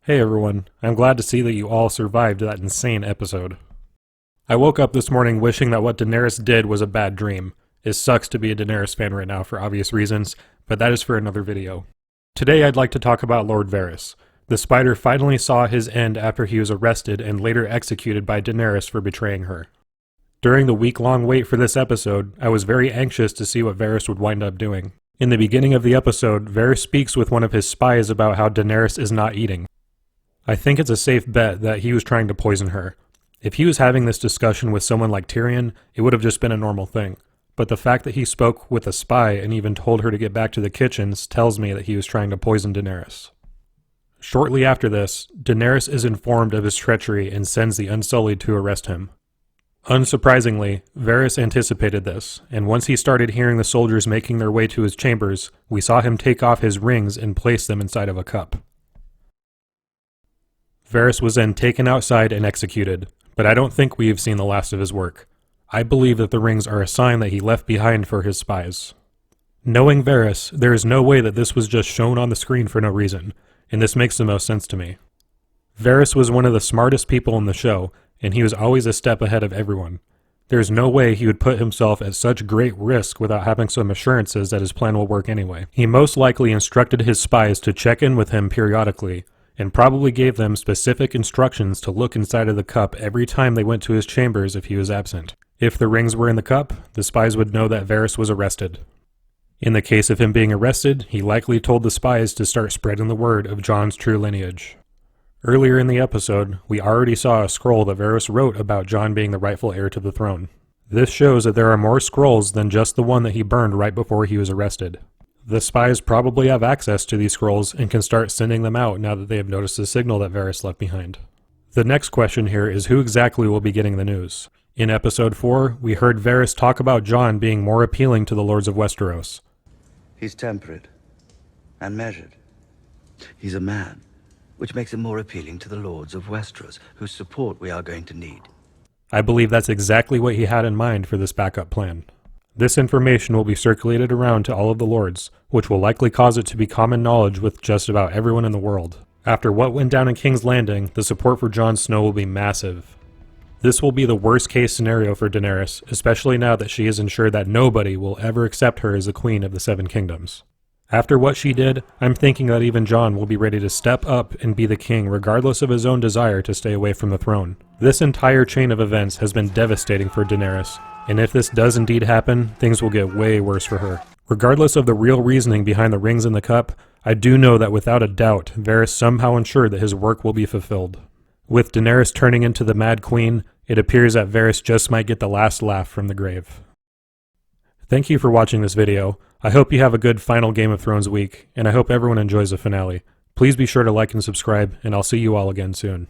Hey everyone, I'm glad to see that you all survived that insane episode. I woke up this morning wishing that what Daenerys did was a bad dream. It sucks to be a Daenerys fan right now for obvious reasons, but that is for another video. Today I'd like to talk about Lord Varys. The Spider finally saw his end after he was arrested and later executed by Daenerys for betraying her. During the week-long wait for this episode, I was very anxious to see what Varys would wind up doing. In the beginning of the episode, Varys speaks with one of his spies about how Daenerys is not eating. I think it's a safe bet that he was trying to poison her. If he was having this discussion with someone like Tyrion, it would have just been a normal thing. But the fact that he spoke with a spy and even told her to get back to the kitchens tells me that he was trying to poison Daenerys. Shortly after this, Daenerys is informed of his treachery and sends the Unsullied to arrest him. Unsurprisingly, Varys anticipated this, and once he started hearing the soldiers making their way to his chambers, we saw him take off his rings and place them inside of a cup. Varys was then taken outside and executed, but I don't think we have seen the last of his work. I believe that the rings are a sign that he left behind for his spies. Knowing Varys, there is no way that this was just shown on the screen for no reason, and this makes the most sense to me. Varys was one of the smartest people in the show, and he was always a step ahead of everyone. There is no way he would put himself at such great risk without having some assurances that his plan will work anyway. He most likely instructed his spies to check in with him periodically, and probably gave them specific instructions to look inside of the cup every time they went to his chambers if he was absent. If the rings were in the cup, the spies would know that Varys was arrested. In the case of him being arrested, he likely told the spies to start spreading the word of Jon's true lineage. Earlier in the episode, we already saw a scroll that Varys wrote about Jon being the rightful heir to the throne. This shows that there are more scrolls than just the one that he burned right before he was arrested. The spies probably have access to these scrolls and can start sending them out now that they have noticed the signal that Varys left behind. The next question here is who exactly will be getting the news. In episode 4, we heard Varys talk about Jon being more appealing to the Lords of Westeros. He's temperate and measured. He's a man, which makes him more appealing to the Lords of Westeros, whose support we are going to need. I believe that's exactly what he had in mind for this backup plan. This information will be circulated around to all of the lords, which will likely cause it to be common knowledge with just about everyone in the world. After what went down in King's Landing, the support for Jon Snow will be massive. This will be the worst case scenario for Daenerys, especially now that she is ensured that nobody will ever accept her as the Queen of the Seven Kingdoms. After what she did, I'm thinking that even Jon will be ready to step up and be the king regardless of his own desire to stay away from the throne. This entire chain of events has been devastating for Daenerys, and if this does indeed happen, things will get way worse for her. Regardless of the real reasoning behind the rings in the cup, I do know that without a doubt, Varys somehow ensured that his work will be fulfilled. With Daenerys turning into the Mad Queen, it appears that Varys just might get the last laugh from the grave. Thank you for watching this video. I hope you have a good final Game of Thrones week, and I hope everyone enjoys the finale. Please be sure to like and subscribe, and I'll see you all again soon.